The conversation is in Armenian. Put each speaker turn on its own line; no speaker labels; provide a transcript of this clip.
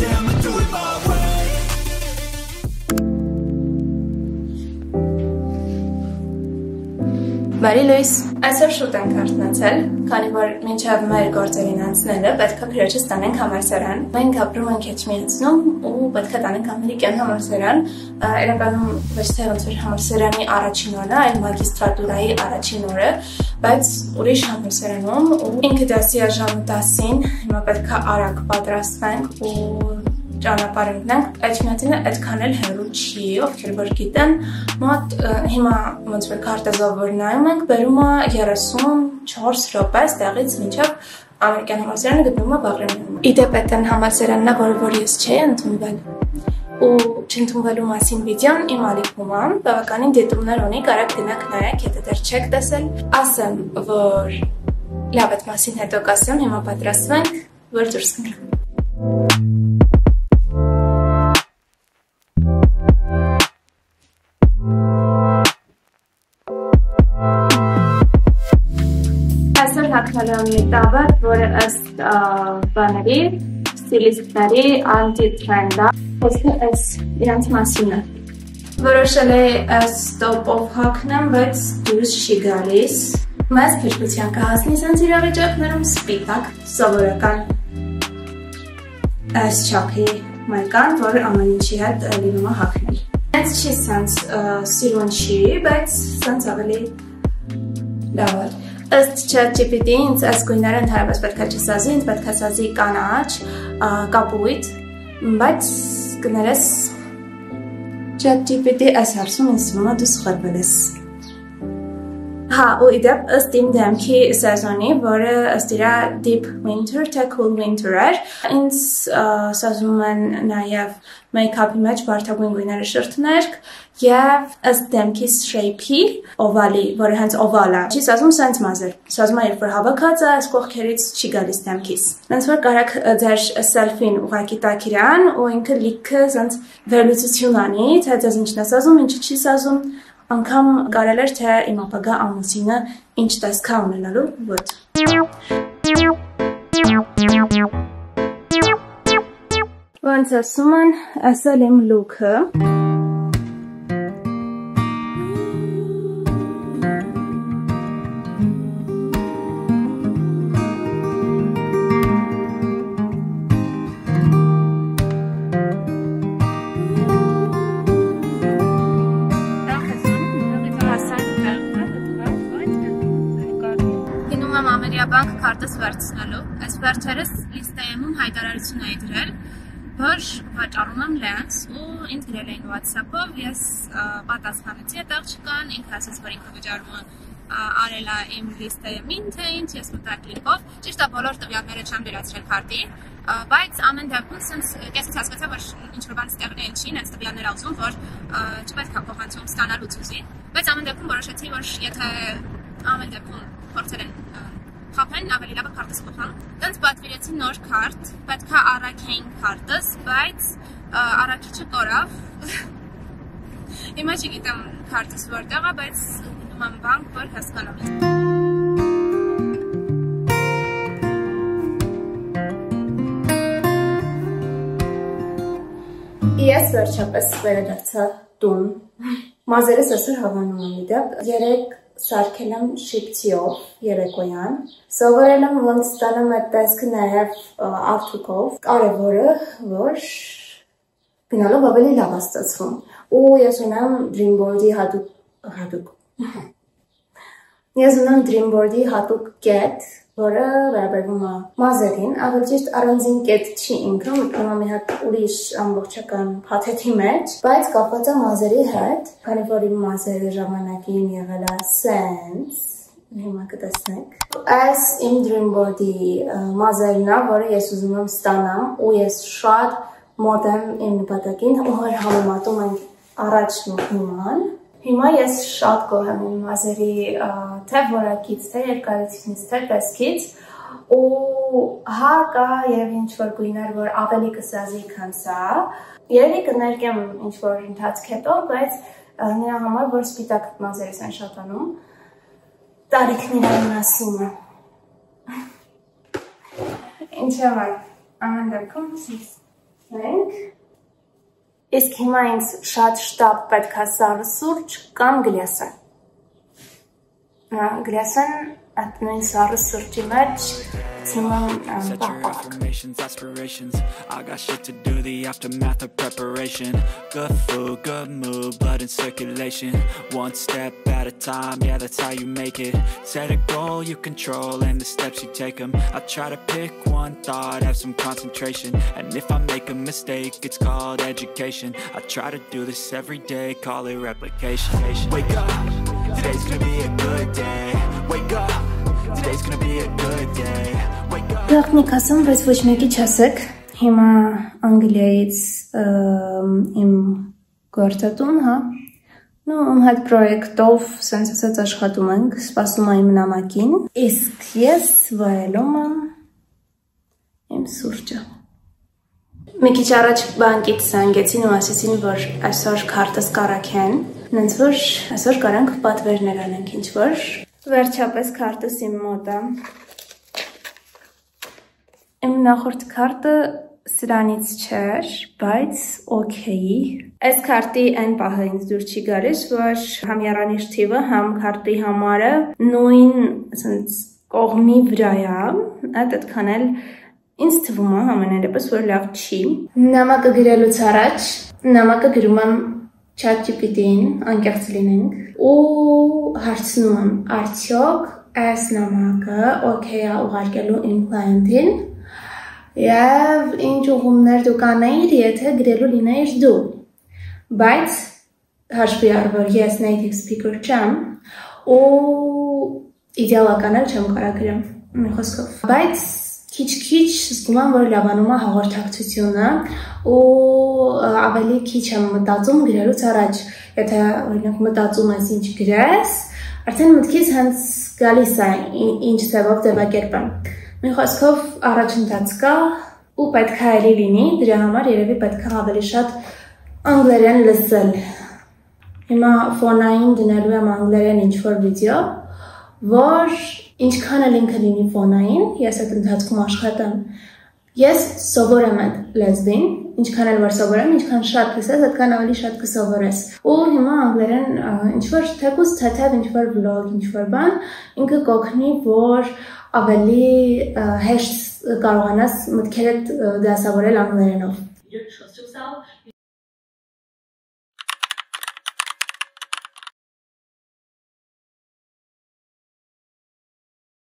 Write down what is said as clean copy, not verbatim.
Yeah, I'ma do it my way.
Բարի լույս, այսօր շուտ ենք արթնացել, քանի որ մինչև մեր գործերին անցնելը պետք է քրոջս տանենք համալսարան։ Մենք ապրում ենք Էջմիածնում ու պետք է տանենք ամերիկյան համալսարան։ Իրականում ոչ թե ոնց որ համալսարանի առաջին օրն է, այլ մագիստրատուրայի առաջին օրը, բայց ուրիշ համալսարանում ու ինքը դասի ժամը 10-ին, հիմա պետք է արագ պատրաստվենք ու ճանապարհ ընկնենք, Էջմիածինը այդքան էլ հեռու չի, ովքեր որ գիտեն, մոտ հիմա ոնց որ քարտեզով որ նայում ենք, բերում է 34 րոպե տեղից մինչև ամերիկյան համալսարանը գտնվում է Բաղրամյանում։ Իդեպ այդտեղ համալսարանն է, որ ես չէի ընդունվել։ Ու չընդունվելու մասին վիդեոն իմ ալիքում է, բավականին դիտումներ ունի, կարաք գնաք նայեք, եթե դեռ չեք տեսել։ Ասեմ, որ լավ այդ մասին հետո կասեմ, հիմա պատրաստվենք, որ դուրս գնանք։ Հակնալի տավը, որը ըստ բաների, ստիլիստների անտիտրենդ է, խոսքը այս իրանց մասին է։ Որոշել է այս տոպով հագնեմ, բայց դուրս չի գալիս։ Մեծ փրկության կհասնի սենց իրավիճակներում սպիտակ, սովորական այս չափի մայկան, որ ամեն ինչի հետ լինում է հագնել։ Հենց չի սենց սիրուն չի, բայց սենց ավելի լավ է։ Ըստ ChatGPT-ի ինձ այս գույները ընդհանրապես պետք է չսազի, ինձ պետք է սազի կանաչ, կապույտ, բայց կներես ChatGPT այս հարցում ինձ թվում է դու սխալվել ես։ Հա, ու իդեպ ըստ իմ դեմքի սեզոնի, որը ըստ իրա deep winter, թե cool winter էր, ինձ սազում են նաև մեյքափի մեջ բարդագույն գույները շրթներք և ըստ դեմքիս shape-ի օվալի, որը հենց օվալ է, չի սազում սենց մազեր, սազում է երբ որ հավաքած է, այս կողքերից չի գալիս դեմքիս։ Հենց որ կարաք ձեր սելֆին ուղղակի տաք իրան ու ինքը լիքը սենց վերլուծություն անի, թե ձեզ ինչն է սազում, ինչը չի սազում, անգամ կարել էր, թե իմ ապագա ամուսինը ինչ տեսք է ունենալու, ոտ։ Ոնց ասում են, այս էլ իմ լուքը։ Բանկ քարտս վերցնելու, այս վերջերս լիստայում հայտարարություն էի դրել, որ վաճառում եմ լենս ու ինձ գրել էին WhatsApp-ով, ես պատասխանեցի այդ աղջկան, ինքը ասաց, որ ինքը վճարումը արել է իմ լիստայումին, թե ինչ, ես մտակ լինքով, ճիշտ է բոլոր տվյալները չեմ վերացրել քարտի, բայց ամեն դեպքում սենց կեսից հասկացա, որ ինչ-որ բան ստեղն են չի, նենց տվյալներ աղձում, որ չպետք է փոխանցում ստանալուց ուզի, բայց ամեն դեպքում որոշեցի, որ եթե ամեն դեպքում փորձել են խապեն ավելի լավը քարտս փոխան։ Դենց պատվիրեցի նոր քարտ, պետք է առաքեին քարտս, բայց առաքիչը կորավ։ Հիմա չգիտեմ քարտս որտեղ է, բայց գնում եմ բանկ, որ հասկանամ։ Ես վերջապես վերադարձա տուն։ Մազերս այսօր հավանում եմ իդեպ, երեք սարքել եմ շիպցիով երեկոյան, սովորել եմ ոնց ստանում այդ տեսքը նաև արդյունքով, կարևորը, որ գնալով ավելի լավ է ստացվում, ու ես ունեմ Dreamboard-ի հատուկ կետ, որը վերաբերվում է մազերին, ավելի ճիշտ առանձին կետ չի ինքը, մտնում է մի հատ ուրիշ ամբողջական փաթեթի մեջ, բայց կապված է մազերի հետ, քանի որ իմ մազերը ժամանակին եղել է սենց, հիմա կտեսնեք։ Այս իմ Dreamboard-ի մազերն է, որը ես ուզում եմ ստանամ, ու ես շատ մոտ եմ իմ նպատակին, ու հոր համեմատում ենք առաջն ու հիման։ Հիմա ես շատ գոհ եմ իմ մազերի թե որակից, թե երկարությունից, թե տեսքից, ու հա կա եւ ինչ-որ գույներ, որ ավելի կսազի, քան սա։ Երևի կներկեմ ինչ-որ ընթացք հետո, բայց նրա համար, որ սպիտակ մազերս են շատանում, տարիքն իրան ասում է։ Ինչ եմ այ, ամեն դեպքում Մենք իսկ հիմա ինձ շատ շտապ պետք է սառը սուրճ կամ գլյասեն։ Գլյասեն այդ նույն սառը սուրճի մեջ
Set your affirmations, aspirations. I got shit to do, the aftermath of preparation. Good food, good mood, blood in circulation. One step at a time, yeah, that's how you make it. Set a goal you control and the steps you take them. I try to pick one thought, have some concentration. And if I make a mistake, it's called education. I try to do this every day, call it replication. Wake up, today's gonna be a good day. Wake up, today's gonna be a good day.
Գաղտնիք ասում, բայց ոչ մեկի չասեք, հիմա Անգլիայից իմ գործատուն, հա, իմ հետ պրոյեկտով սենց ասած աշխատում ենք, սպասում եմ նամակին, իսկ ես վայելում եմ իմ սուրճը։ Մի քիչ առաջ բանկից զանգեցին ու ասեցին, որ այսօր քարտս կարաք են, նենց որ այսօր կարանք պատվերներ անենք ինչ-որ, վերջապես քարտս իմ մոտ է։ Իմ նախորդ քարտը սրանից չէր, բայց օքեյ։ Այս քարտի այն պահը ինձ դուր չի գալիս, որ համ եռանիշ թիվը, համ քարտի համարը նույն կողմի վրա է, այդքան էլ ինձ թվում է համենայնդեպս, որ լավ չի։ Նամակը գրելուց առաջ, նամակը գրում եմ ChatGPT-ին, անկեղծ լինենք, ու հարցնում եմ, արդյոք այս նամակը օքեյ է ուղարկելու իմ կլայենտին, և ինչ ուղումներ դու կանեիր, եթե գրելու լինեիր դու, բայց հաշվի առ, որ ես native speaker չեմ, ու իդեալական էլ չեմ կարա գրեմ, մի խոսքով, բայց քիչ-քիչ զգում եմ, որ լավանում է հաղորդակցությունը ու ավելի քիչ եմ մտածում գրելուց առաջ, եթե օրինակ մտածում ես ինչ գրես, արդեն մտքից հենց գալիս է ինչ ձևով ձևակերպեմ։ Մի խոսքով առաջընթաց կա ու պետք է էլի լինի, դրա համար երևի պետք է ավելի շատ անգլերեն լսել։ Հիմա ֆոնային դնելու եմ անգլերեն ինչ-որ վիդեո, որ ինչքան էլ ինքը լինի ֆոնային, ես այդ ընթացքում աշխատեմ, ես սովորեմ այդ լեզվին, ինչքան էլ որ սովորեմ, ինչքան շատ լսես, այդքան ավելի շատ կսովորես։ Ու հիմա անգլերեն ինչ-որ թեկուզ թեթև ինչ-որ վլոգ, ինչ-որ բան, ինքը կօգնի, որ ավելի հեշտ կարողանաս մտքերդ դասավորել անգլերենով.
You don't trust yourself.